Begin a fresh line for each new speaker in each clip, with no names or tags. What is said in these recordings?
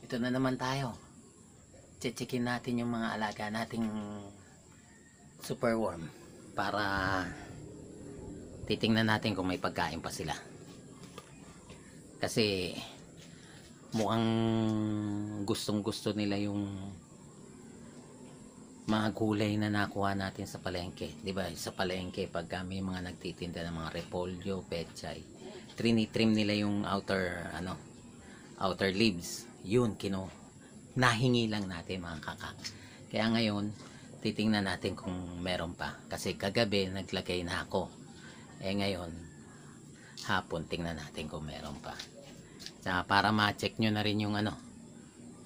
Ito na naman tayo. Checkin natin yung mga alaga nating superworm para titingnan natin kung may pagkain pa sila. Kasi mukhang gustong-gusto nila yung mga gulay na nakuha natin sa palengke. 'Di ba? Sa palengke pag may mga nagtitinda ng mga repolyo, pechay, trinitrim nila yung outer leaves. Yun nahingi lang natin mga kaka. Kaya ngayon titingnan natin kung meron pa, kasi kagabi naglagay na ako. Ngayon hapon tingnan natin kung meron pa. Tsaka para ma-check nyo na rin yung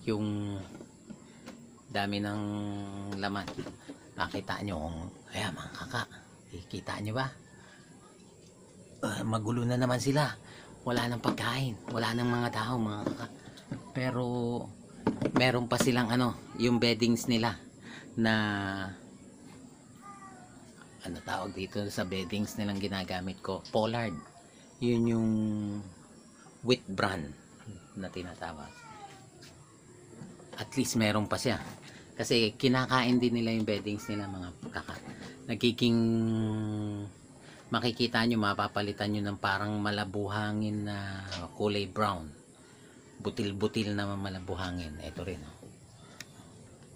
yung dami ng laman. Makita nyo kung ayan mga kaka, kita nyo ba? Magulo na naman sila, wala nang pagkain, wala nang mga tao mga kaka. Pero meron pa silang yung beddings nila na tawag dito sa beddings nilang ginagamit ko, pollard. Yun yung wheat bran na tinatawag. At least meron pa siya, kasi kinakain din nila yung beddings nila mga kaka. Nagiging makikita nyo, mapapalitan nyo ng parang malabuhangin na kulay brown, butil-butil na malabuhangin. Ito rin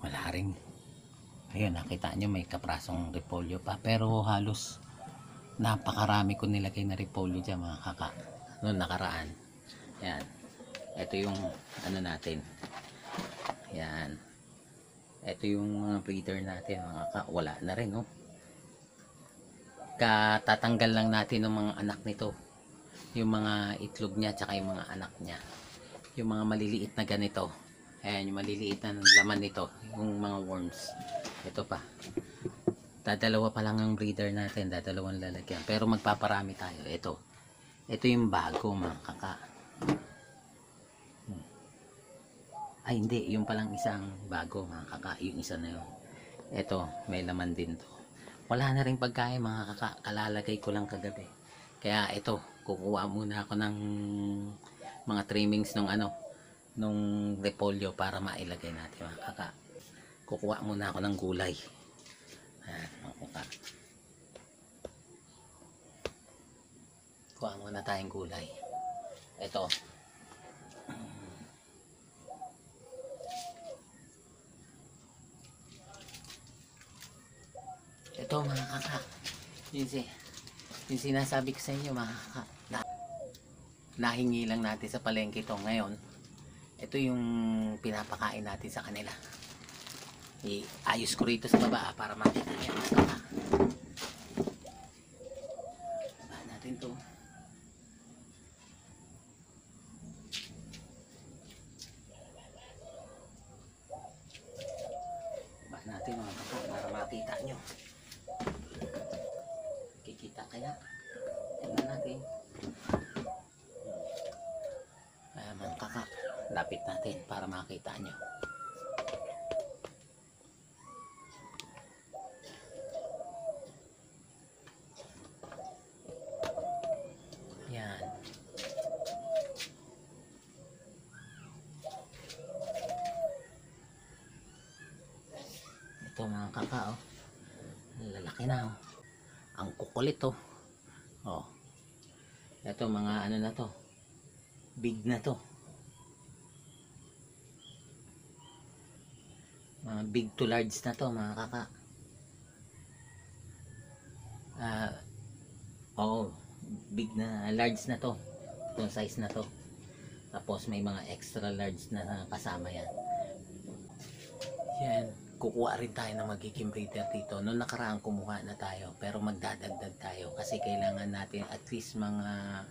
wala rin. Ayun, nakita nyo may kaprasong repolyo pa, pero halos napakarami ko nilagay na repolyo dyan mga kaka noon nakaraan. Yan, ito yung natin. Yan, ito yung mga breeder natin mga kaka. Wala na rin katatanggal lang natin ng mga anak nito, yung mga itlog niya tsaka yung mga anak niya, yung mga maliliit na ganito. Ayan, yung maliliit na laman nito, yung mga worms. Ito pa, dadalawa pa lang ang breeder natin, dadalawang lalagyan, pero magpaparami tayo. Ito yung bago mga kaka. Ay hindi, yung palang isang bago mga kaka, yung isa na yun. Ito, may laman din to. Wala na rin pagkain mga kaka, kalalagay ko lang kagabi. Kaya ito, kukuha muna ako ng mga trimmings nung repolyo para mailagay natin mga kaka. Kukuha muna ako ng gulay. Ayan mga kaka, kuha muna tayong gulay. Ito mga kaka, yung sinasabi ko sa inyo mga kaka, nahingi lang natin sa palengke ito ngayon. Ito yung pinapakain natin sa kanila. Iayos ko rito sa baba para makita niya mga kaka. Baba natin to. Baba natin mga kaka para makita nyo. Kikita kaya? Tingnan natin. Ayan mga kaka, lapit natin para makita nyo. Yan. Ito mga kaka lalaki na ang kukulit ito mga na to, big na to, mga big to large na to mga kaka. Big na large na to, itong size na to. Tapos may mga extra large na kasama yan. Kukuha rin tayo na magiging breeder dito. Noong nakaraan kumuha na tayo, pero magdadagdag tayo kasi kailangan natin at least mga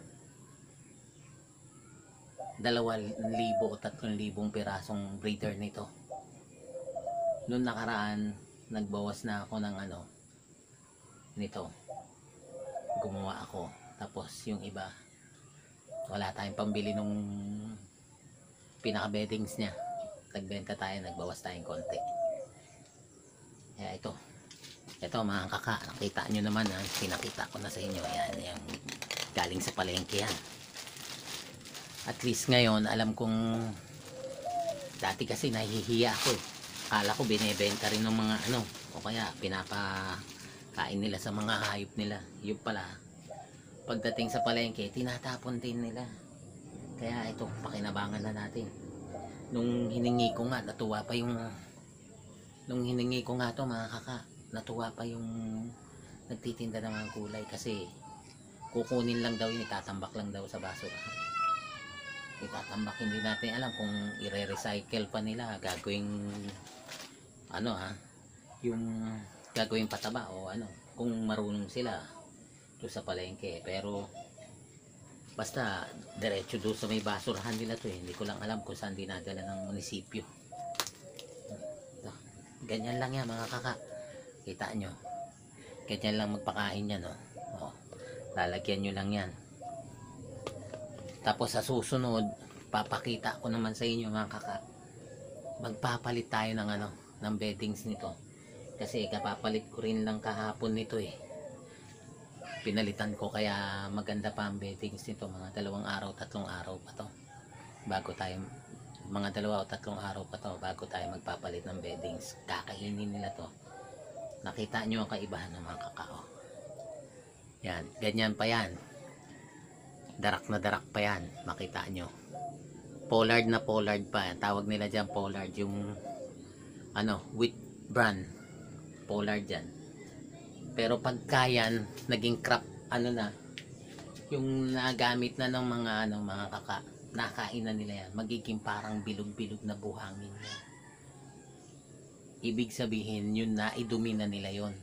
2,000 o 3,000 pirasong breeder nito. Noong nakaraan nagbawas na ako ng nito, gumawa ako. Tapos yung iba wala tayong pambili nung pinaka beddings niya, nagbenta tayo, nagbawas tayong konti. Kaya ito mga kaka, nakita nyo naman pinakita ko na sa inyo. Yan yung galing sa palengke yan. At least ngayon alam kong Dati kasi nahihiya ako eh. Akala ko binebenta rin ng mga ano, o kaya pinapakain nila sa mga hayop nila. Yung pala, pagdating sa palengke, tinatapon din nila. Kaya ito, pakinabangan na natin. Nung hiningi ko nga, natuwa pa yung mga kaka, natuwa pa yung nagtitinda ng mga gulay kasi kukunin lang daw yun, itatambak lang daw sa basurahan. Itatambak, hindi natin alam kung i-recycle pa nila, gagawing ano yung gagawing pataba o ano, kung marunong sila doon sa palengke. Pero basta diretso doon sa may basurahan nila to eh. Hindi ko lang alam kung saan dinadala ng munisipyo. Ganyan lang yan mga kaka, kita nyo, ganyan lang magpakain yan lalagyan nyo lang yan. Tapos sa susunod, papakita ko naman sa inyo mga kaka, magpapalit tayo ng ano, ng beddings nito. Kasi kapapalit ko rin lang kahapon nito eh. Pinalitan ko, kaya maganda pa ang beddings nito. Mga 2 araw, 3 araw pa to. Bago tayo, mga 2 o 3 araw pa to bago tayo magpapalit ng beddings. Kakainin nila to. Nakita nyo ang kaibahan ng mga kakao. Yan, ganyan pa yan. Darak na darak pa yan, makita nyo. Pollard na pollard pa, tawag nila dyan pollard, yung ano, wheat bran pollard dyan. Pero pagka yan naging crop, ano na, yung nagamit na ng mga ano, mga kaka, nakain na nila yan, magiging parang bilog-bilog na buhangin yan. Ibig sabihin yun, na idumi na nila yon.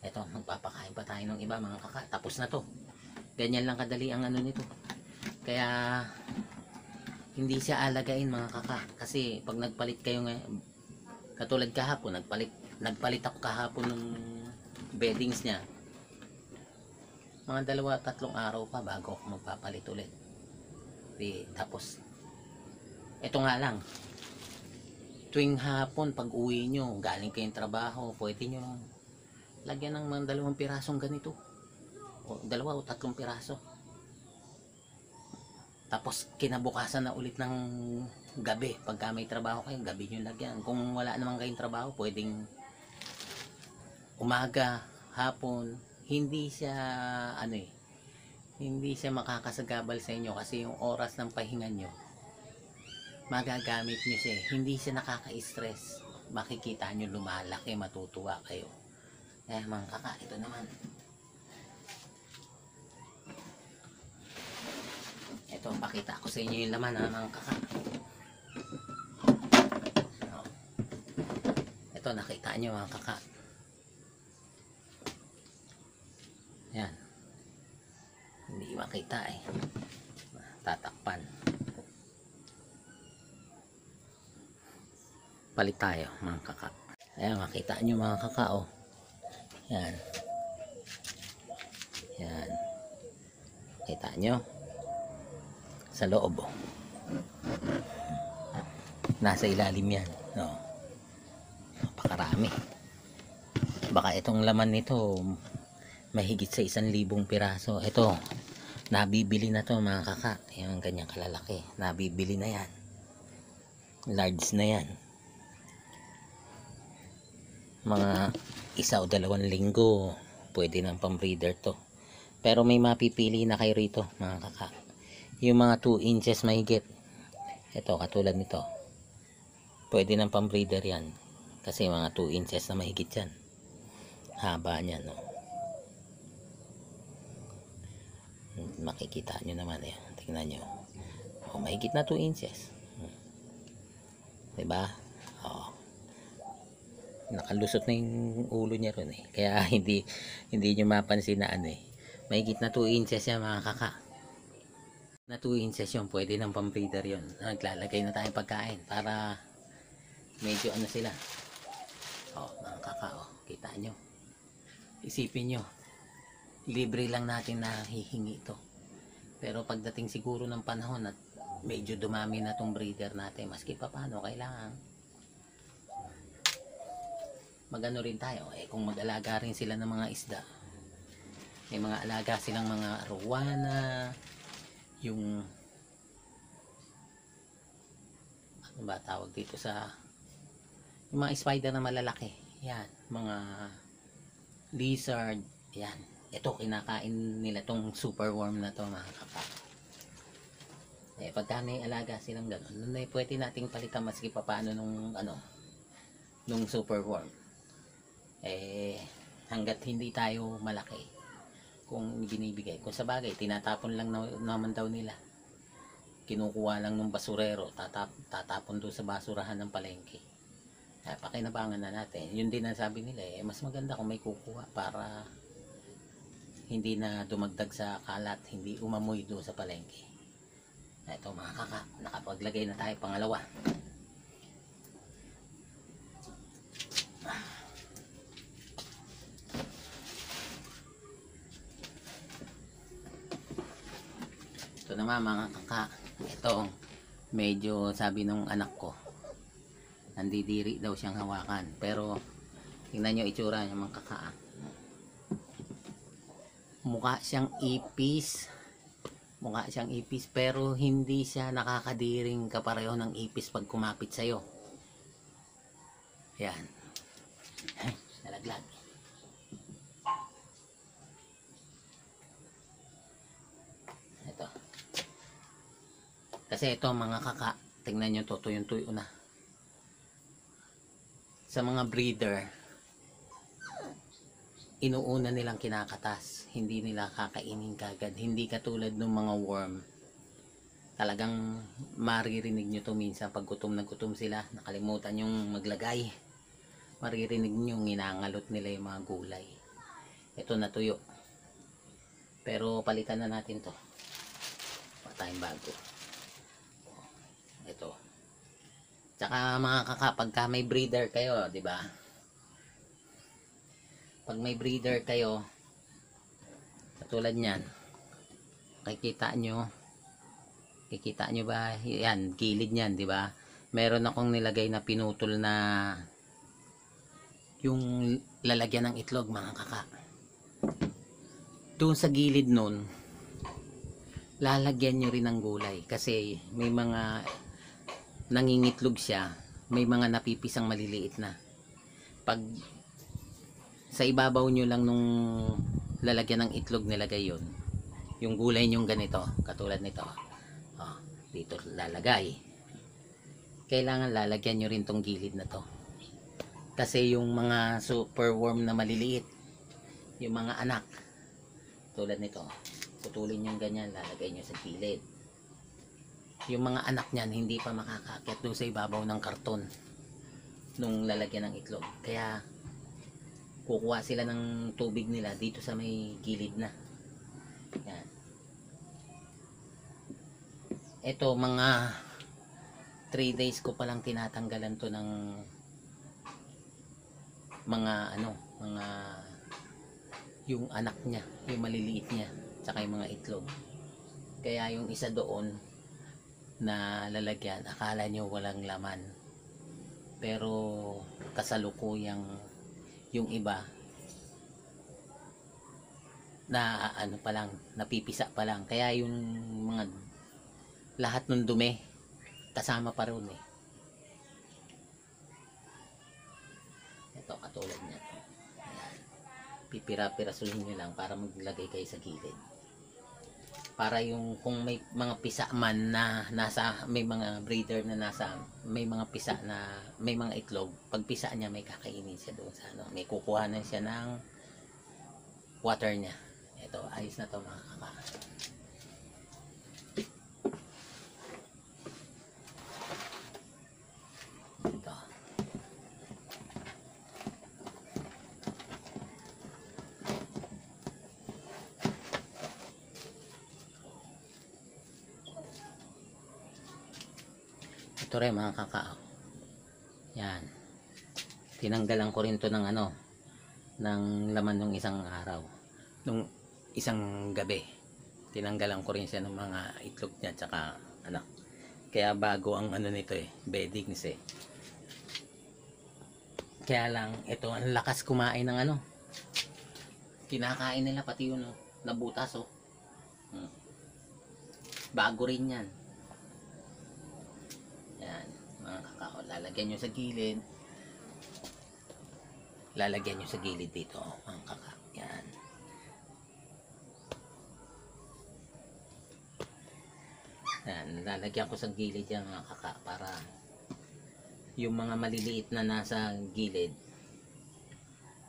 Eto, magpapakain pa tayo ng iba mga kaka, tapos na to. Ganyan lang kadali ang ano nito. Kaya hindi siya alagain mga kaka, kasi pag nagpalit kayo ngayon, katulad kahapon, nagpalit ako kahapon ng beddings niya. Mga 2-3 araw pa bago ako magpapalit ulit. Tapos ito nga lang, tuwing hapon pag uwi nyo, galing kayong trabaho, pwede nyo lagyan ng mga 2 pirasong ganito, o 2 o 3 piraso. Tapos kinabukasan na ulit ng gabi, pagka may trabaho kayo, gabi nyo lagyan. Kung wala naman kayong trabaho, pwedeng umaga, hapon. Hindi siya ano eh, hindi siya makakasagabal sa inyo, kasi yung oras ng pahinga nyo magagamit nyo siya. Hindi siya nakaka-stress. Makikita nyo lumalaki, matutuwa kayo. Eh mga kaka, ito naman, ito, pakita ko sa inyo yung laman mga kaka. Ito, nakita nyo mga kaka, yan, hindi makita eh, tatakpan. Palit tayo mga kaka. Ayan, makita nyo mga kaka, oh. Yan. Yan. Kita nyo? Sa loob, oh. Nasa ilalim yan. No. Napakarami. Baka itong laman nito mahigit sa 1,000 piraso. Ito, nabibili na to mga kaka. Yung ganyang kalalaki. Nabibili na yan. Large na yan. Mga 1 o 2 linggo pwede ng pambreeder to. Pero may mapipili na kayo rito mga kaka, yung mga 2 inches mahigit. Ito, katulad nito, pwede ng pambreeder yan, kasi mga 2 inches na mahigit yan, haba niya, no? Makikita nyo naman eh, tingnan nyo, mahigit na 2 inches, diba? Nakalusot na yung ulo niya ron eh. Kaya hindi nyo mapansin na ano eh. Mahigit na 2 inches yan mga kaka. Na 2 inches yun, pwede ng pambreeder yun. Naglalagay na tayong pagkain para medyo ano sila. Mga kaka, kita nyo. Isipin nyo, libre lang natin na hihingi ito. Pero pagdating siguro ng panahon at medyo dumami na tong breeder natin, maski pa paano, kailangan magano rin tayo eh, kung mag-alaga rin sila ng mga isda. May mga alaga silang mga arowana, yung ano ba tawag dito sa yung mga spider na malalaki. Yan, mga lizard. Yan, ito kinakain nila tong superworm na to mga kaka. Pagka may alaga silang gano'n, nun pwede nating palitan maski pa paano nung nung superworm. Hanggat hindi tayo malaki kung binibigay, kung sa bagay tinatapon lang naman daw nila, kinukuha lang ng basurero, tatapon doon sa basurahan ng palengke. Pakinabangan na natin. Yun din ang sabi nila, mas maganda kung may kukuha para hindi na dumagdag sa kalat, hindi umamoy doon sa palengke. Ito mga kaka, nakapaglagay na tayo pangalawa. Ito naman mga kaka, ito medyo sabi nung anak ko, nandidiri daw siyang hawakan, pero tingnan nyo itsura niya mga kaka. Mukha siyang ipis, pero hindi siya nakakadiring kapareho ng ipis pag kumapit sa'yo. Yan. Nalaglag. Ito. Kasi ito mga kaka, tingnan nyo to, tuyong-tuyo na. Sa mga breeder, inuuna nilang kinakatas, hindi nila kakainin kagad, hindi katulad ng mga worm. Talagang maririnig nyo to minsan pag gutom na gutom sila, nakalimutan yung maglagay, maririnig nyo ginangalot nila yung mga gulay. Ito natuyo, pero palitan na natin to, patayang bago. Ito. Tsaka mga kaka, pagka may breeder kayo, di ba? Pag may breeder kayo, katulad niyan, kikita nyo ba? Yan, gilid niyan, di ba? Meron akong nilagay na pinutol na yung lalagyan ng itlog mga kaka. Doon sa gilid nun, lalagyan nyo rin ng gulay kasi may mga nangingitlog siya, may mga napipisang maliliit na. Pag sa ibabaw nyo lang nung lalagyan ng itlog nilagay yun, yung gulay nyong ganito, katulad nito, dito lalagay. Kailangan lalagyan nyo rin tong gilid na to, kasi yung mga superworm na maliliit, yung mga anak, tulad nito, putulin nyo ganyan, lalagay nyo sa gilid. Yung mga anak niyan hindi pa makakaakyat doon sa ibabaw ng karton nung lalagyan ng itlog, kaya kukuha sila ng tubig nila dito sa may gilid na. Yan. Ito mga 3 days ko palang tinatanggalan to ng mga mga yung anak niya, yung maliliit niya, tsaka yung mga itlog. Kaya yung isa doon na lalagyan, akala nyo walang laman, pero kasalukuyang yung iba na pa lang, napipisa pa lang, kaya yung mga lahat ng dumi kasama pa ron Ito katulad niya. Ayan. Pipira-pirasulin nyo lang para maglagay kayo sa gilid, para yung kung may mga pisa man na nasa, may mga breeder na nasa, may mga pisa na may mga itlog, pag pisa niya may kakainin siya doon sa may kukuha na siya ng water niya. Ito, ayos na to mga kaka. Ito. Ito rin mga kaka. Yan. Tinanggalan ko rin to ng ng laman ng isang araw. Nung isang gabi. Tinanggalan ko rin siya ng mga itlog niya tsaka Kaya bago ang nito beddings Kaya lang ito ang lakas kumain ng kinakain nila pati yun nabutas Bago rin yan. Yan, mga lalagyan nyo sa gilid. Lalagyan nyo sa gilid dito, ang kaka. Yan. Yan, lalagyan ko sa gilid yan mga kaka para yung mga maliliit na nasa gilid,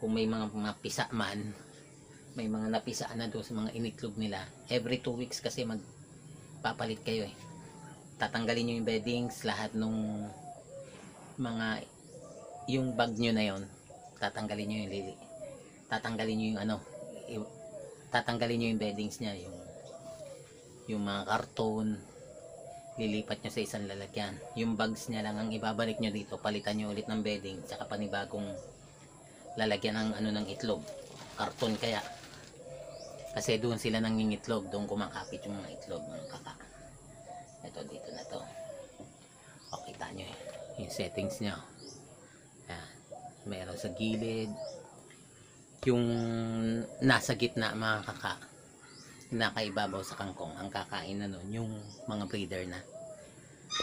kung may mga mapisa man, may mga napisa na doon sa mga initlog nila, every 2 weeks kasi magpapalit kayo eh. Tatanggalin nyo yung beddings, lahat nung mga yung bag nyo na yon, tatanggalin nyo yung lili, tatanggalin nyo yung ano, tatanggalin nyo yung beddings nya, yung mga karton, lilipat nyo sa isang lalagyan. Yung bags nya lang ang ibabalik nyo dito, palitan nyo ulit ng bedding, tsaka panibagong lalagyan ng ano, ng itlog, karton kaya, kasi doon sila nangingitlog, doon kumakapit yung mga itlog ng kaka. Ito dito na to, o kita nyo yung settings nyo. Yan, meron sa gilid, yung nasa gitna mga kaka, nakaibabaw sa kangkong, ang kakain na nun yung mga breeder na.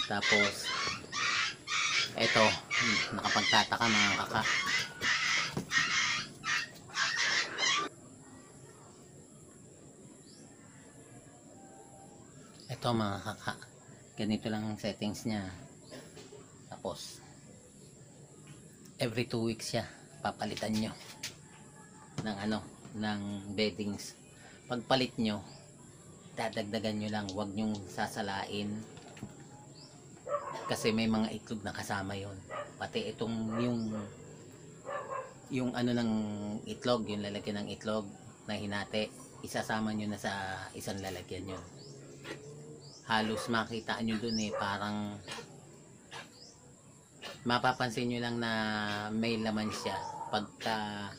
Tapos ito, nakapagtataka mga kaka, ito mga kaka, ganito lang ang settings nya. Tapos every 2 weeks siya papalitan nyo ng ano, ng beddings. Pagpalit nyo, dadagdagan nyo lang, huwag nyong sasalain kasi may mga itlog na kasama yon. Pati itong yung ano ng itlog, yung lalagyan ng itlog na hinati, isasama nyo na sa isang lalagyan yun. Halos makita nyo dun eh, parang mapapansin nyo lang na may laman siya pagka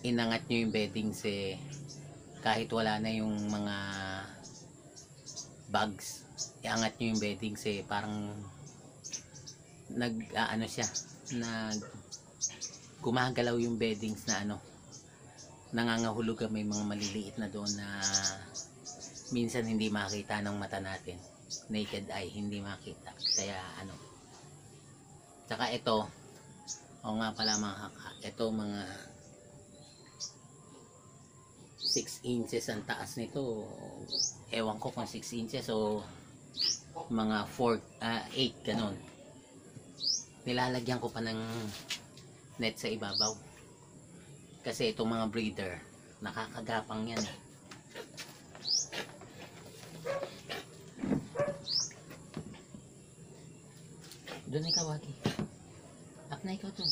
inangat nyo yung beddings eh, kahit wala na yung mga bags, iangat nyo yung beddings eh, parang ano siya, gumagalaw yung beddings na ano, nangangahulugan, may mga maliliit na doon na minsan hindi makita ng mata natin, naked eye, hindi makita. Kaya ano, tsaka ito, o nga pala mga kaka, ito mga 6 inches ang taas nito, ewan ko kung 6 inches o mga 8 ganon. Nilalagyan ko pa ng net sa ibabaw kasi itong mga breeder nakakagapang yan eh. Doon ikaw, Waki. Up na ikaw doon.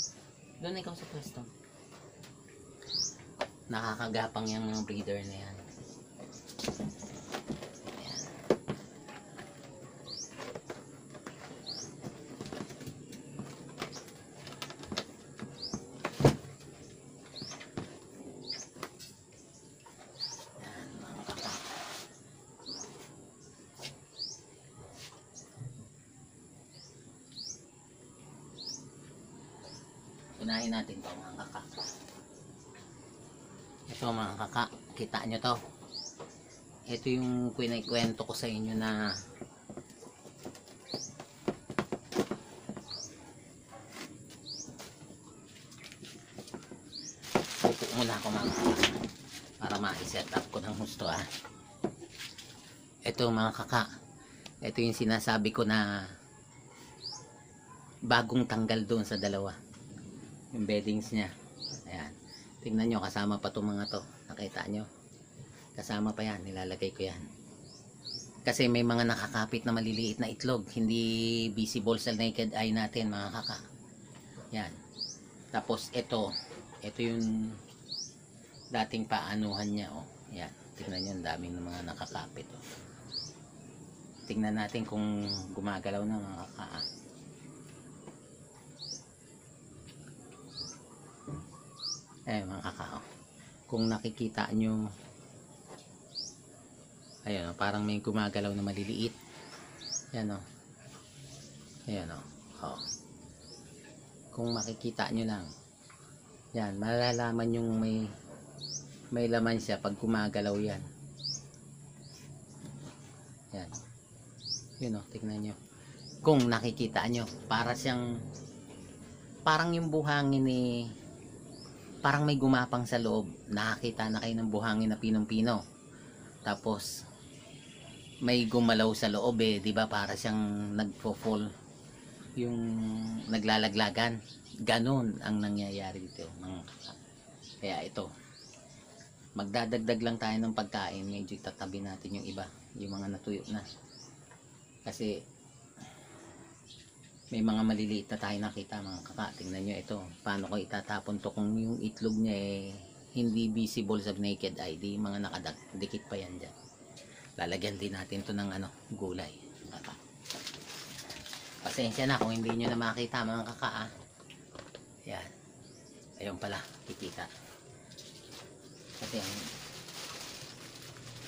Doon ikaw sa pwesto. Nakakagapang yung mga breeder na yan. Ayan. Ayan, mga kaka. Unahin natin ito mga kaka. Ito mga kaka, kita nyo to. Ito yung kwento ko sa inyo na upo muna ako mga kaka para ma-set up ko ng husto ah. Ito mga kaka, ito yung sinasabi ko na bagong tanggal doon sa dalawa, yung beddings nya. Ayan, tingnan nyo, kasama pa itong mga to, nakita nyo, kasama pa yan, nilalagay ko yan kasi may mga nakakapit na maliliit na itlog, hindi visible sa naked eye natin mga kaka. Yan, tapos ito yung dating paanuhan nya oh. Yan, tingnan nyo, ang daming mga nakakapit oh. Tingnan natin kung gumagalaw na mga kaka. Mga kakao, kung nakikita nyo, ayun o, parang may gumagalaw na maliliit. Yan o, ayan o, kung makikita nyo lang yan, malalaman yung may laman siya pag gumagalaw yan. Yan, yun o, tignan nyo, Kung nakikita nyo, parang yung buhangin parang may gumapang sa loob. Nakakita na kayo ng buhangin na pinong-pino. Tapos may gumalaw sa loob di ba? Para siyang nagfo-fall, yung naglalaglagan. Ganon ang nangyayari dito. Kaya ito, magdadagdag lang tayo ng pagkain. Medyo tatabi natin yung iba, yung mga natuyo na. Kasi may mga maliliit na tayo nakita mga kaka. Tingnan nyo ito, paano ko itatapon to kung yung itlog niya hindi visible sa naked eye. Di mga nakadikit pa yan dyan. Lalagyan din natin to ng gulay. Kaka. Pasensya na kung hindi nyo na makita mga kaka. Yan, ayun pala, kikita. Kasi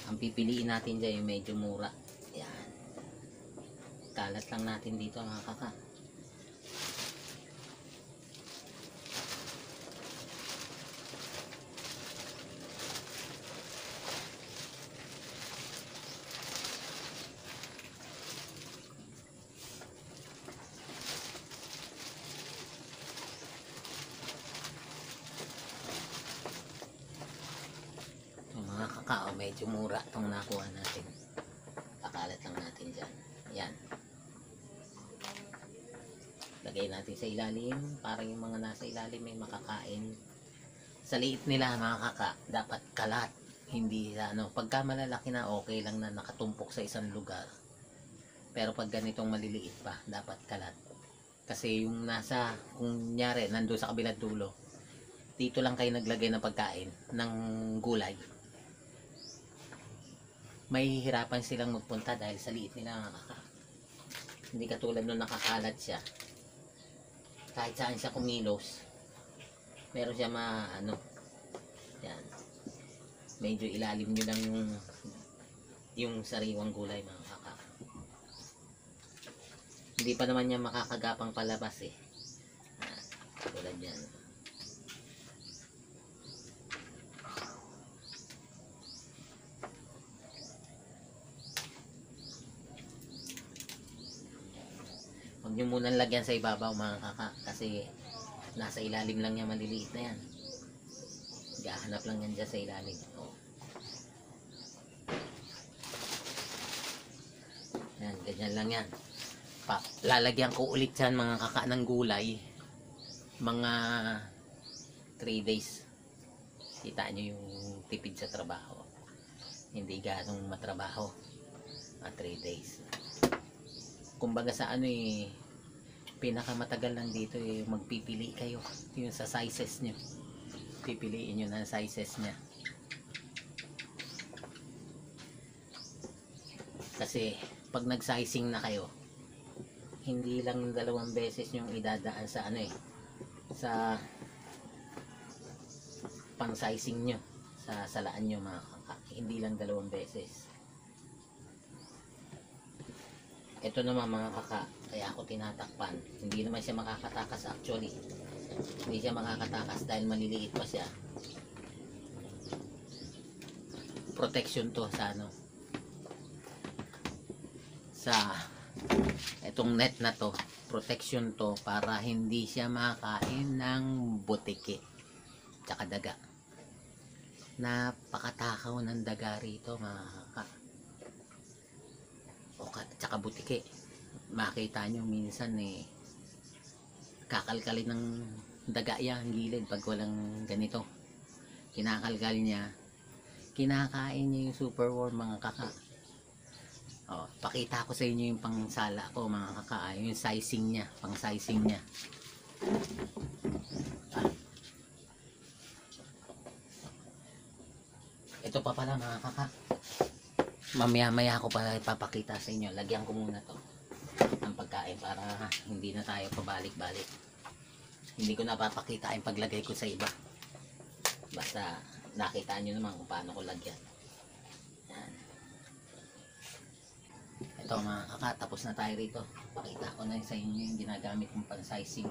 ang pipiliin natin dyan yung medyo mura. Yan, kalat lang natin dito mga kaka. Medyo mura itong nakuha natin. Pakalat lang natin dyan. Yan, lagay natin sa ilalim para yung mga nasa ilalim may makakain. Sa liit nila mga kaka, dapat kalat. Hindi pagka malalaki na okay lang na nakatumpok sa isang lugar. Pero pag ganitong maliliit pa, dapat kalat. Kasi yung kung nyari nandun sa kabilang dulo, dito lang kayo naglagay ng pagkain ng gulay, may hihirapan silang magpunta dahil sa liit nila mga kaka. Hindi katulad nung nakakalat siya, kahit saan siya kumilos meron siya yan, medyo ilalim nyo lang yung sariwang gulay mga kaka. Hindi pa naman niya makakagapang palabas tulad yan. Huwag nyo munang lagyan sa ibabaw mga kaka, kasi nasa ilalim lang yan, maliliit na yan. Gahanap lang yan dyan sa ilalim. Yan, ganyan lang yan. Lalagyan ko ulit yan mga kaka ng gulay, mga 3 days. Kita nyo yung tipid sa trabaho, hindi ganong matrabaho. 3 days. Kumbaga sa pinakamatagal lang dito magpipili kayo yung sa sizes nyo. Pipiliin nyo na sizes nya. Kasi pag nag-sizing na kayo, hindi lang 2 beses yung idadaan sa sa pang-sizing nyo, sa salaan nyo mga kaka. Hindi lang 2 beses. Ito naman mga kaka, kaya ako tinatakpan. Hindi naman siya makakatakas actually. Hindi siya makakatakas dahil maliliit pa siya. Protection to sa itong net na to. Protection to para hindi siya makakain ng butiki tsaka daga. Napakatakaw ng daga rito mga kaka. Tsaka butiki. Makita nyo minsan kakalkalin ng daga yan gilid pag walang ganito. Kinakalkal niya, kinakain niya yung superworm mga kaka. Pakita ko sa inyo yung pangsala ko mga kaka, yung sizing niya, pang sizing niya. Ito pa pala mga kaka, mamaya ko pala ipapakita sa inyo. Lagyan ko muna to ng pagkain para hindi na tayo pabalik-balik. Hindi ko napapakita yung paglagay ko sa iba, basta nakita nyo naman kung paano ko lagyan. Yan. Ito mga kaka, tapos na tayo rito. Pakita ko na sa inyo yung ginagamit kong pang sizing.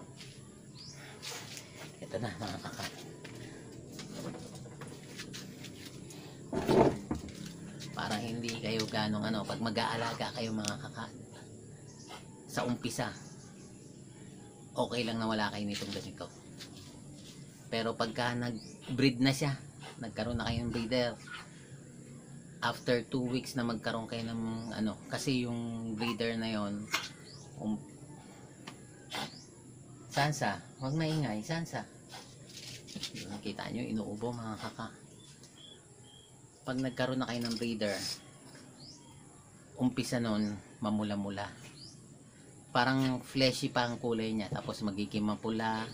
Ito na mga kaka. Para hindi kayo ganong pag mag-aalaga kayo mga kaka sa umpisa okay lang na wala kayo nitong ganito. Pero pagka nag-breed na siya, nagkaroon na kayo ng breeder, after 2 weeks na magkaroon kayo ng ano, kasi yung breeder na yon, Sansa, wag maingay, Sansa. Nakita nyo, inuubo mga kaka. Pag nagkaroon na kayo ng breeder, umpisa nun, mamula-mula. Parang fleshy pa ang kulay niya, tapos magiging mapula,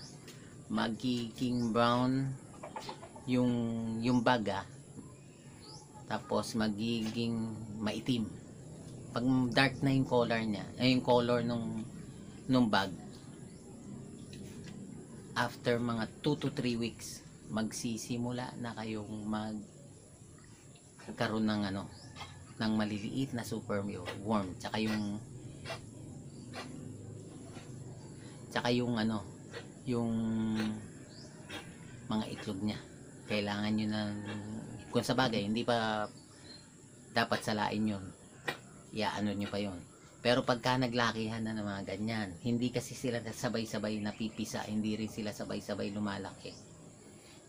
magiging brown yung baga, tapos magiging maitim. Pag dark na yung color niya, yung color nung bag, after mga 2 to 3 weeks magsisimula na kayong magkaroon ng ano, ng maliliit na superworm, tsaka yung ano, yung mga itlog niya. Kailangan nyo na, kung sa bagay hindi pa dapat salain yun, iaano nyo pa yun. Pero pagka naglakihan na ng mga ganyan, hindi kasi sila sabay-sabay napipisa, hindi rin sila sabay-sabay lumalaki.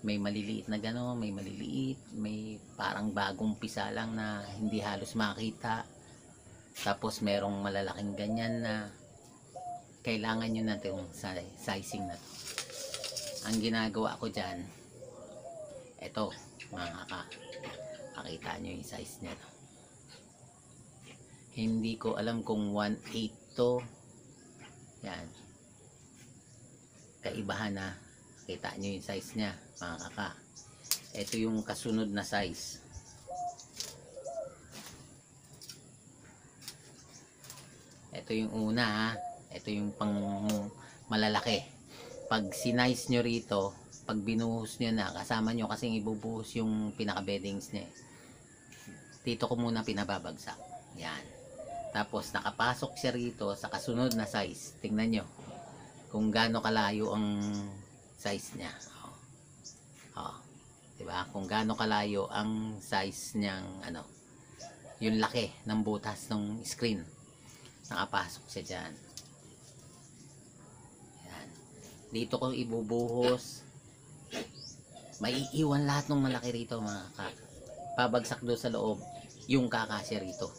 May maliliit na gano'n, may maliliit, may parang bagong pisa lang na hindi halos makita. Tapos merong malalaking ganyan na kailangan nyo na itong sizing na to. Ang ginagawa ko dyan, eto mga kaka, makita nyo yung size niya, no? Hindi ko alam kung 1/8 to. Yan, kaibahan na. Kita nyo yung size niya mga kaka. Ito yung kasunod na size. Ito yung una ha. Ito yung pang malalaki. Pag sinize nyo rito, pag binuhos nyo na, kasama nyo kasing ibubuhos yung pinaka beddings niya. Dito ko muna pinababagsak. Yan. Tapos nakapasok siya rito sa kasunod na size. Tingnan nyo kung gaano kalayo ang size niya. Diba? Kung gaano kalayo ang size niyang ano, yung laki ng butas ng screen. Nakapasok siya dyan. Yan. Dito ko ibubuhos. Maiiwan lahat ng malaki rito mga kaka. Pabagsak doon sa loob yung kakasya rito.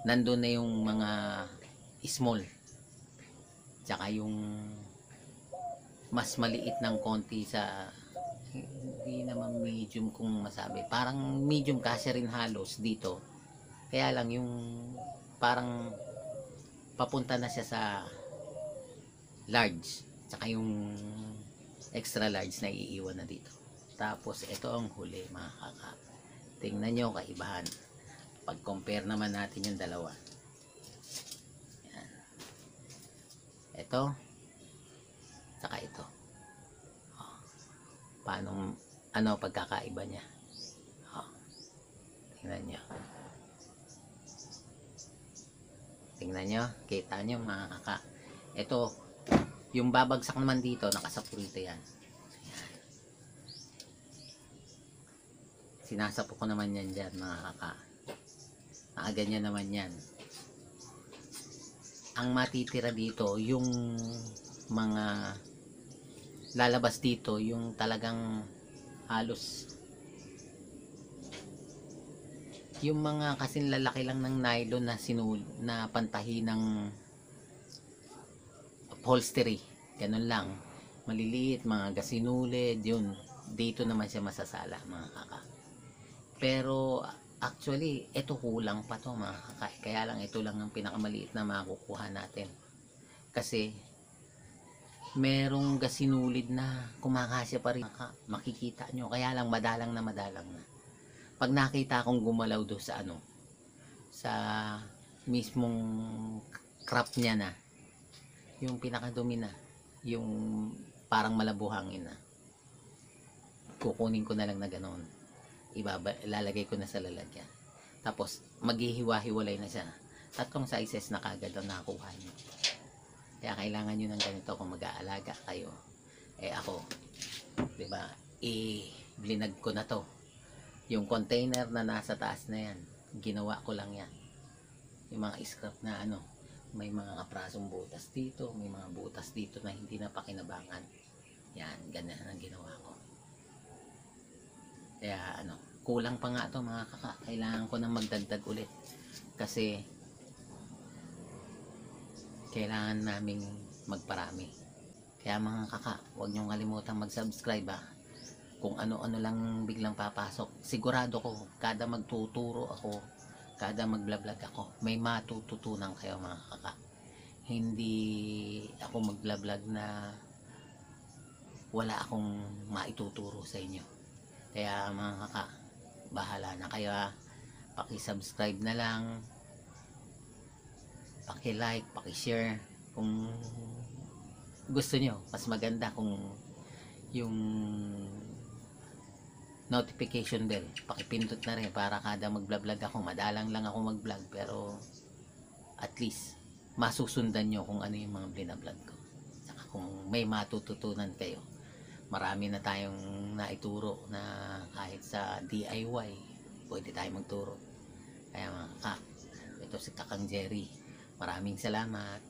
Nandun na yung mga small, tsaka yung mas maliit ng konti sa, hindi naman medium kung masabi, parang medium kasi rin halos dito, kaya lang yung parang papunta na siya sa large, tsaka yung extra large na iiwan na dito. Tapos ito ang huli mga kaka. Tingnan nyo kaibahan. Pag compare naman natin yung dalawa. Yan. Ito. Saka ito. Paano, ano pagkakaiba niya. Tingnan nyo. Tingnan nyo. Kita nyo mga kaka. Ito. Yung babagsak naman dito, nakasapurito yan. Yan. Sinasapo ko naman yan dyan mga kaka. Ganyan naman yan. Ang matitira dito yung mga lalabas dito, yung talagang halos yung mga kasing lalaki lang ng nylon na pantahi ng upholstery, ganun lang, maliliit, mga gasinulid, yun dito naman siya masasala mga kaka. Pero actually, ito kulang pa to mga kaka. Kaya lang ito lang ang pinakamaliit na makukuha natin. Kasi merong gasinulid na kumakasya pa rin. Makikita nyo. Kaya lang madalang na madalang na. Pag nakita akong gumalaw do sa ano, sa mismong crop niya na, yung pinakadumi na, yung parang malabuhangin na, kukunin ko na lang na ganoon. Ilalagay ko na sa lalagyan. Tapos maghihiwa-hiwalay na siya. 3 sizes na kagad ang nakuha niyo. Kaya kailangan niyo ng ganito kung mag-aalaga kayo. Ako, 'di ba? Blinag ko na 'to. Yung container na nasa taas na 'yan, ginawa ko lang 'yan. yung mga scrap na ano, may mga aprasong butas dito, may mga butas dito na hindi na pakinabangan. Yan, ganyan ang ginawa ko. Kaya ano, kulang pa nga to mga kaka. Kailangan ko nang magdagdag ulit. Kasi kailangan naming magparami. Kaya mga kaka, huwag niyong kalimutang mag-subscribe ha. Kung ano-ano lang biglang papasok. Sigurado ko, kada magtuturo ako, kada mag-vlog ako, may matututunan kayo mga kaka. Hindi ako mag-vlog na wala akong maituturo sa inyo. Kaya mga kaka, bahala na kayo ha. Paki-subscribe na lang, paki-like, paki-share. Kung gusto nyo, mas maganda kung yung notification bell, pakipindot na rin para kada mag-vlog ako, madalang lang ako mag-vlog pero at least masusundan nyo kung ano yung mga binablog ko. Saka kung may matututunan kayo, marami na tayong naituro na kahit sa DIY pwede tayo magturo. Kaya mga kak, ito si Kakang Jerry, maraming salamat.